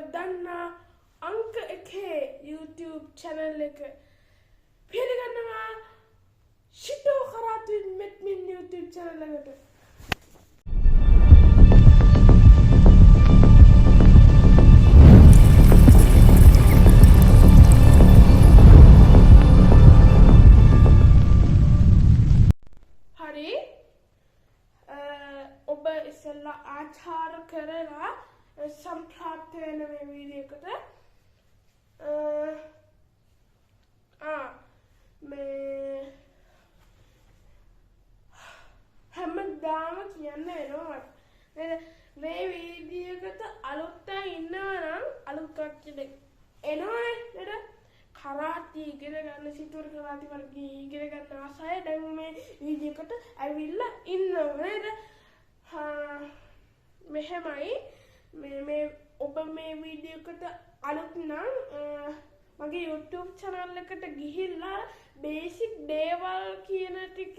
දන්නා අංක 1 YouTube channel එක පිළිගන්නවා ෂිටෝ කරාතුන් මෙත්මින් YouTube channel එකට. හරි ඔබ ඉස්සෙල්ලා ආචාර කරලා සම්ප්‍රාප්ත වෙන මේ වීඩියෝ එකට මේ හැමදාම කියන්න වෙනවා නේද මේ වීඩියෝ එකට අලුත් අය ඉන්නවා නම් අලුත් කට්ටියට එනවනේ නේද කරාටි ඉගෙන ගන්න සිතුවර කරාටි වර්ග ඉගෙන ගන්න ආසය දැන් මේ වීඩියෝ එකට ඇවිල්ලා ඉන්නවා නේද මෙහෙමයි මේ ඔබ මේ වීඩියෝ එකට අලුත් නම් මගේ YouTube channel එකට ගිහිල්ලා බේසික් දේවල් කියන ටික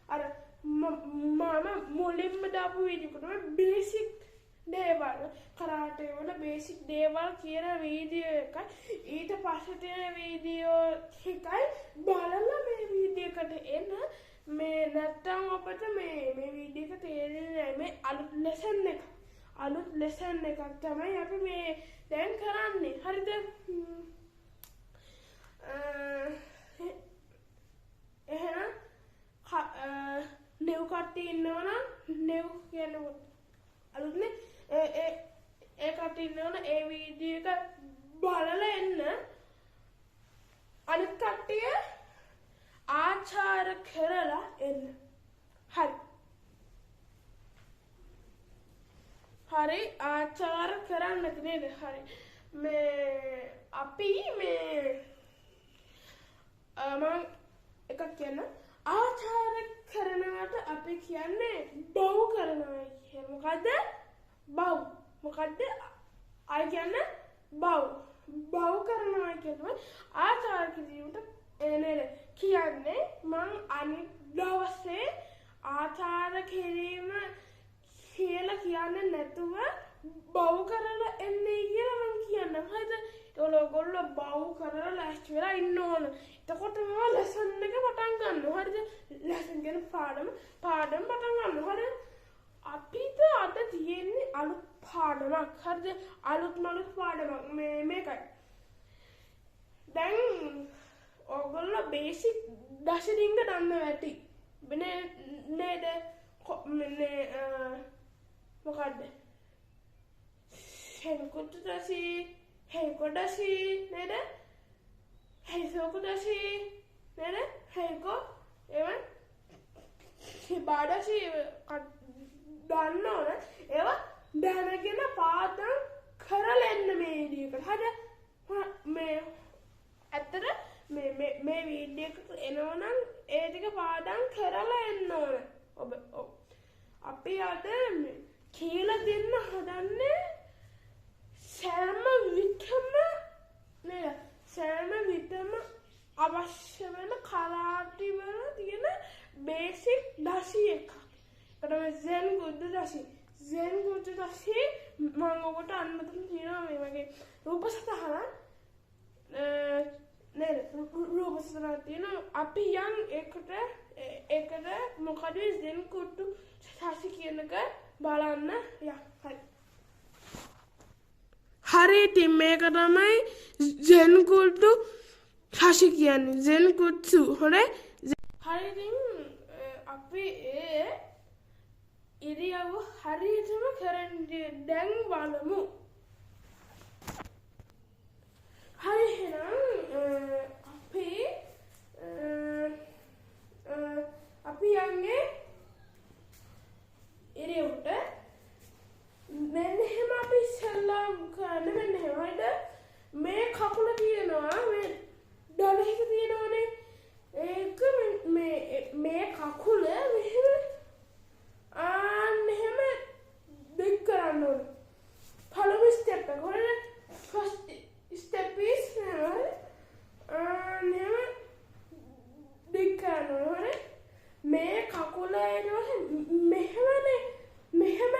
අර මම මුලින්ම දාපු වීඩියෝ එකට බේසික් දේවල් කරාටේ වල බේසික් දේවල් කියන වීඩියෝ එකයි ඊට පස්සේ තියෙන වීඩියෝ එකයි බලලා මේ වීඩියෝ එකට එන්න මේ නැත්තම් ඔබට මේ වීඩියෝ එක තේරෙන්නේ නැහැ මේ අලුත් ලෙසන් එකක් තමයි අපි මේ දැන් කරන්නේ හරිද එහෙනම් new කට්ටිය ඉන්නවනම් new කියන්නේ අලුත්නේ ඒ කට්ටිය ඉන්නවනම් ඒ වීඩියෝ එක බලලා එන්න අනිත් කට්ටිය ආචාර කරලා එන්න හරි ආචාර කරන්න නේද හරි මේ අපි මේ මම එකක් කියන්න ආචාර කරනවට අපි කියන්නේ බව් කරනවා කියන්නේ මොකද්ද බව් මොකද්ද අය කියන්නේ බව් කරනවා කියනවා ආචාර කිරීමට නේද කියන්නේ මං අනිත් දවසේ ආචාර කිරීම කියලා කියන්නේ නැතුව බව් කරලා එන්නේ කියලා මං කියන්න හරිද ඔයගොල්ලෝ බව් කරලා ලෑස්ති වෙලා ඉන්න ඕන එතකොට මම ලෙසන් එක පටන් ගන්නවා හරිද ලෙසන් කියන පාඩම පටන් ගන්නවා හරිද අපිට අද තියෙන්නේ අලුත් පාඩමක් හරිද අලුත් පාඩමක් මේකයි දැන් ඔයගොල්ලෝ බේසික් දශරිංග දන්න ඇති නේද මොකද්ද හෙන්කුතු දසි හෙන්කොඩසි නේද හෙසෝකු දසි නේද හෙන්කෝ එවන් හිබාඩසි දන්න ඕන ඒවා දැනගෙන පාඩම් කරලා එන්න මේ වීඩියෝ එකට හරිද මේ ඇත්තට මේ වීඩියෝ එකට එනවනම් ඒ ටික පාඩම් කරලා එන්න ඕන ඔබ අපි අද කියලා දෙන්න හදන්නේ සෑම විටම අවශ්‍ය වෙන කරාටි වල තියෙන බේසික් දශි එකක්. ඒකට සෙන් ගුඩු දශි මම ඔබට අන්නතර තියෙනවා මේ වගේ රූප සතහන නේද රූප සතහන තියෙනවා අපි යන් එකට මොකද සෙන් ගුඩු දශි කියන එක බලන්න හරි ඉතින් මේක තමයි සෙන් ගුඩු දශි කියන්නේ සෙන් ගුඩු හොඳයි හරි ඉතින් අපි ඒ ඉරියව්ව හරියටම කරන්නේ දැන් බලමු හරි එහෙනම් අපි යන්නේ ඉරියව්වට මෙන්න එහෙම අපි ඉස්සෙල්ලා කරන්න මෙන්න එහෙම හරිද මේ කකුල තියෙනවා මේ දණහික තියෙනවනේ ඒක මේ කකුල මෙහෙම එහෙම දෙක් කරන්න ඕනේ පළවෙනි ස්ටෙප් එක හරිද ෆස්ට් ස්ටෙප් is එහෙම දෙක් කරන්න ඕනේ මේ කකුල එනවා මෙහෙම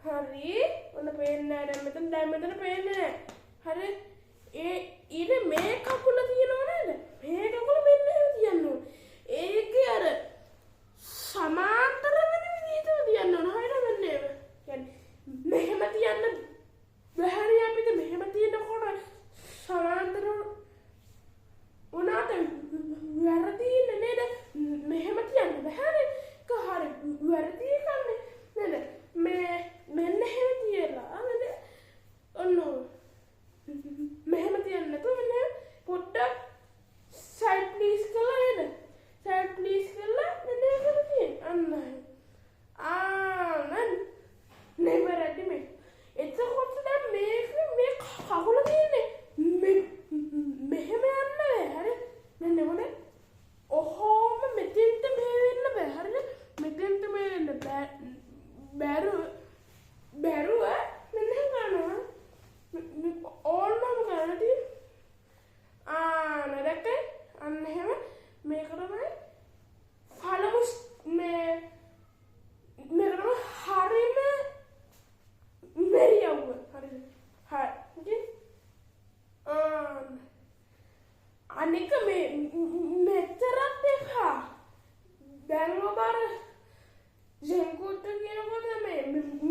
හරි. ඔන්න පේන්නේ නැහැ. දැන් මෙතන පේන්නේ නැහැ. හරි. ඊට මේ කකුල තියෙනව නේද? මේ කකුල මෙන්න එහෙම තියන්න ඕන. ඒකේ අර සමාන්තර වෙන විදිහට තියන්න ඕන. හරිද මෙන්න එහෙම. කියන්නේ මෙහෙම තියන්න බැහැරි අපිට මෙහෙම තියෙනකොට සමාන්තර උනාට වැරදින්නේ නේද? මෙහෙම තියන්න බැහැනේ. හරි වැරදි කන්නේ නේද? මෙන්න එහෙම තියලා නේද? ඔන්න මෙහෙම තියන්න නැතුව මෙන්න පොඩ්ඩක් සයිඩ් ප්ලීස් කරලා නේද? සයිඩ් ප්ලීස් කරලා මෙන්න එහෙම තියන්න. අන්න නේද? never ready me. එතකොට දැන් මේ කකුල තියෙන්නේ මෙහෙම යන්න බෑ. හරි? මෙන්න මොනේ? ඔහොම මෙතෙන්ට මේ වෙන්න බෑ. හරිද? මෙතෙන්ට මේ වෙන්න බැරුව මෙන්න ගන්නවා. ඕනම ගන්නදී නේද? අන්න එහෙම මේක තමයි පළමු මේකම හරිම මෙරියව්ව. හරිද? හරි. අනික මෙතරත් එපා. දැන් ඔබ අර ජෙන්කුට්ට කියනකොට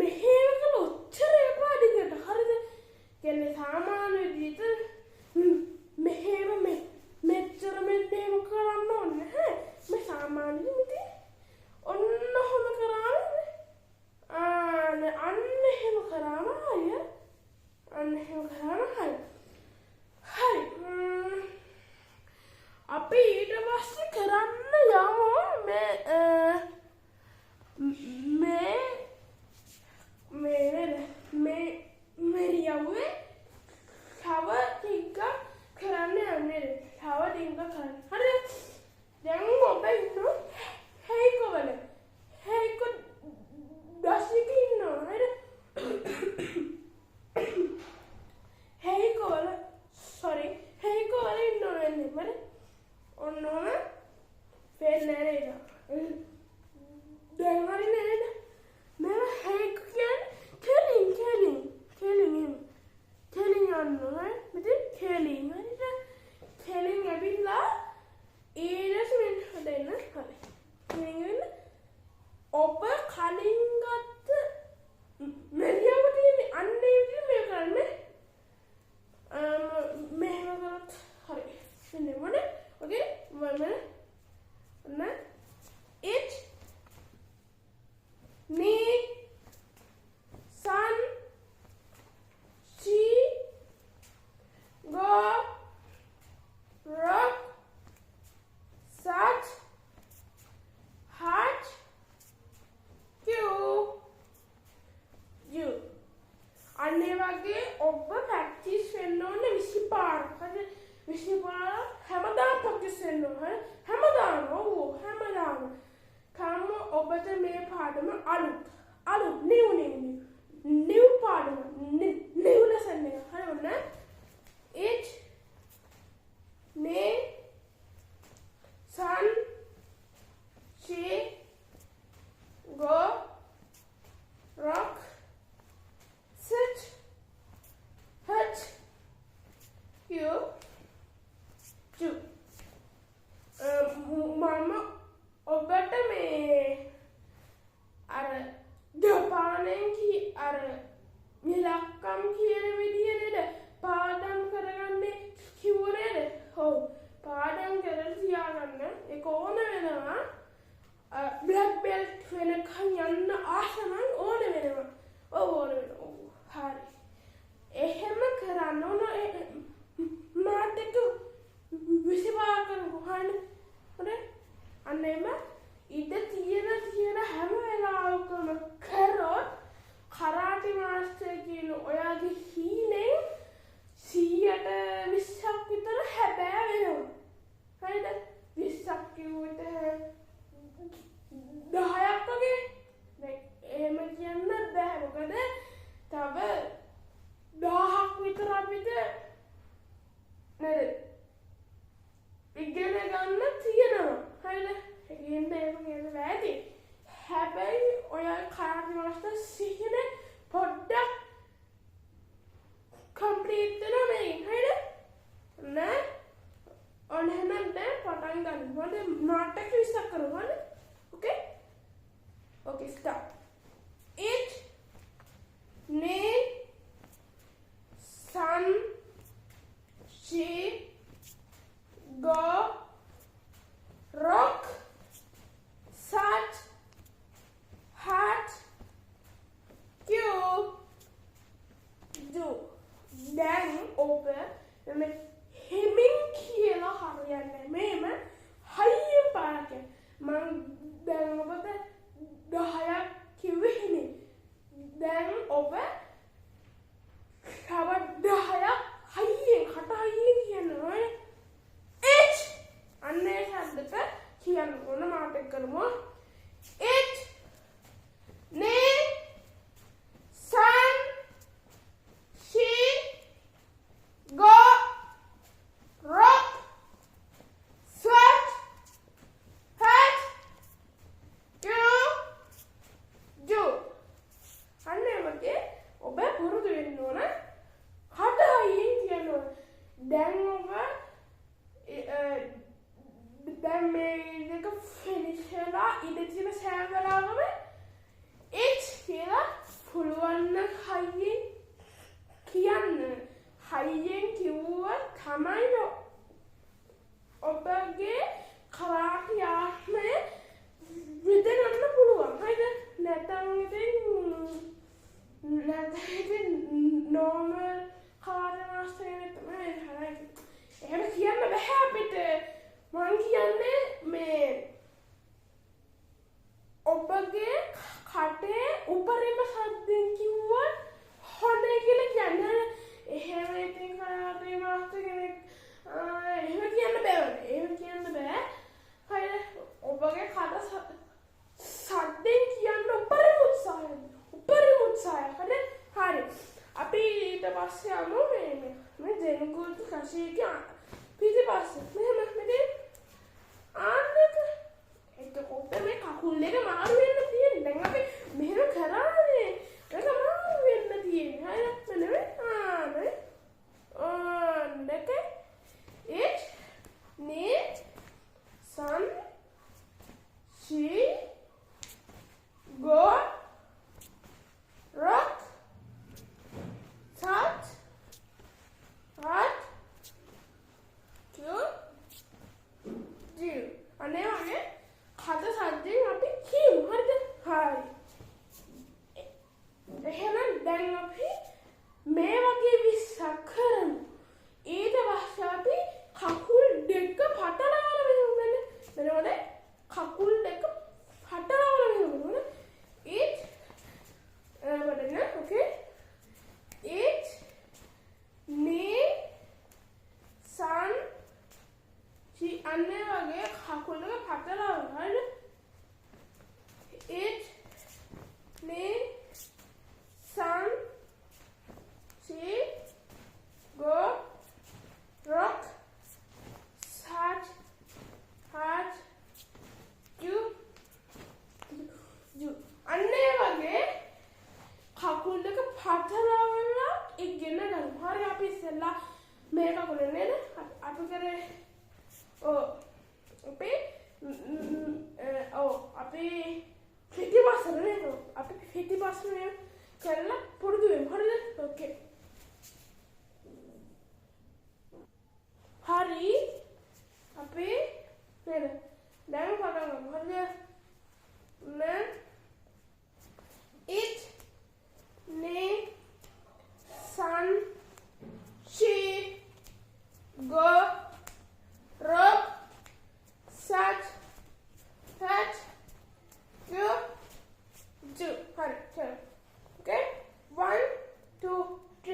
මෙහෙම කළොත් ඔච්චර එපා දිගට. හරිද? කියන්නේ සාමාන්‍ය විදිහට මෙහෙම මෙච්චර මෙහෙම කරන්න ඕනේ නැහැ. මේ සාමාන්‍ය විදිහට ඔන්න හොම කරාම අන්න එහෙම කරාම හරිය. අන්න එහෙම කරාම හරිය. හරි. අපි ඊට පස්සේ කරන්න යමු මේ යවුවේ තව ටිකක් කරන්න යන්නේ. තව ටිකක් කරන්න. හරි. දැන් ඔබ ඉන්නවා හේකවල. හේක දශික ඉන්නවා. හරි. හේකවල ඉන්නවා වෙන්නේ. හරි. ඔන්න පේන්නේ නේද? දැන් හරි නේද? මම හේක කියන්නේ කෙලින් යනවා. මෙතන කෙලින් හරිද? කෙලින් ඇවිල්ලා ඊට මෙන්න හදන්න. හරි. කෙලින් ඔබ කලින් ගත්ත මෙරියව තියෙන්නේ අන්න ඒ විදිහට මේ කරන්නේ. මෙහෙම කරත් හරි. මෙන්න මොනේ? Okay? It me sun she go rock such heart you අනේ වගේ ඔබ ප්‍රැක්ටිස් වෙන්න ඕනේ 20 පාර. හරි 20 පාර හැමදාම ප්‍රැක්ටිස් වෙන්න ඕනේ. හැමදාම කම ඔබට මේ පාඩම අලුත් new පාඩම new lesson එක. හරි ඔන්න it may sun she go rock sit hurt you do දැන් ඔබ තවත් 10ක් හයියෙන් කට හයියෙන් කියනවා. H අන්න ඒ શબ્දට කියන්න ඕන මාත් එක්ක කරමු. H නේ sun she go rock sweat hat do අන්න ඒ වගේ ඔබ පුරුදු වෙන්න ඕන කට හයියෙන් කියන්න ඕන. දැන් ඔබ දැන් මේ එක ෆිනිෂ් වෙලා ඉඳ තියෙන සෑම වෙලාවකම H කියලා පුළුවන් නම් හයියෙන් කියන්න. හයියෙන් කිව්වොත් තමයි ඔබගේ කරාටි ආත්මය විදෙන්න පුළුවන්. හරිද? නැත්නම් ඉතින් normal කරාටි මාස්ටර් කෙනෙක් තමයි හරියි. එහෙම කියන්න බෑ අපිට. මං කියන්නේ මේ ඔබගේ කටේ උපරිම ශබ්දෙන් කිව්වොත් හොඳයි කියලා කියන්නේ. එහෙම ඉතින් කරාටි මාස්ටර් කෙනෙක් එහෙම කියන්න බෑ. එහෙම කියන්න බෑ. හරිද? ඔබගේ කට ශබ්දෙන් කියන්න උපරිම උත්සාහය. හරිද? හරි. අපි ඊට පස්සේ යමු මේ දෙනුගුරුතු කෂේගේ පිටිපස්සේ. මෙහෙම මෙතන ආන්නක එතකොට මේ කකුල් දෙක මාරු වෙන්න තියෙන්නේ. දැන් අපි මෙහෙම කරානේ. ඒක මාරු වෙන්න තියෙන්නේ. හරිද? මෙන්න ආන්නක H නේ sun she go rock sat hat do අනේ වගේ කත සද්දෙන් අපි කියමු. හරිද? හරි. එහෙනම් දැන් අපි මේ වගේ 20ක් කරමු. ඊට පස්සේ අපි කකුල් දෙක පටලවලා මෙහෙම මෙන්න කකුල් දෙක පටලවලා මෙහෙම it වඩන okay it knee sun she අන්නේ වගේ කකුල් දෙක පටලවලා හරිද? it knee sun she go rock sat hat do අන්නේ වගේ කකුල් දෙක පටලවලා ඉගෙන ගන්න. හරි අපි ඉස්සෙල්ලා මේ කකුල නේද? අපි කරේ අපි පිටිපස්සට නේද? අපි පිටිපස්සට කරලා පුරුදු වෙමු. හරිද? ඕකේ. හරි. අපි නේද? දැන් පටන් ගමු. හරිද? it knee sun she go rock sat hat do. Hurry. Okay. 1 2 3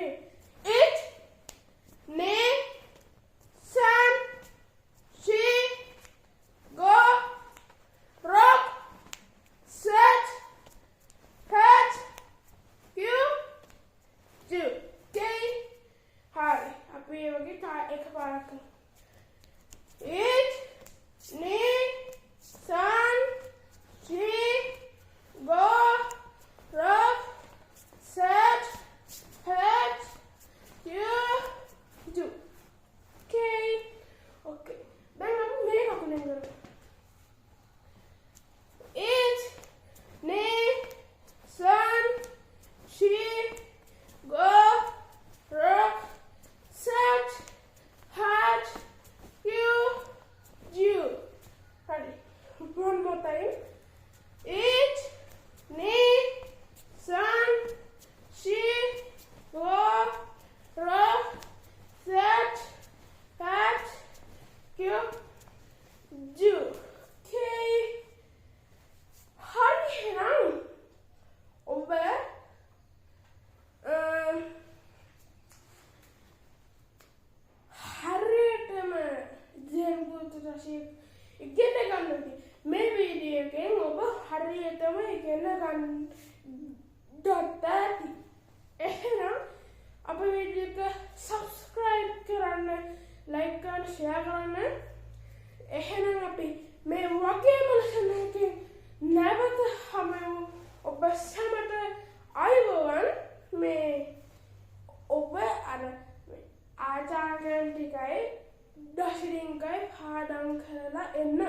ටිකයි දශරින්කයි පාඩම් කරලා එන්න.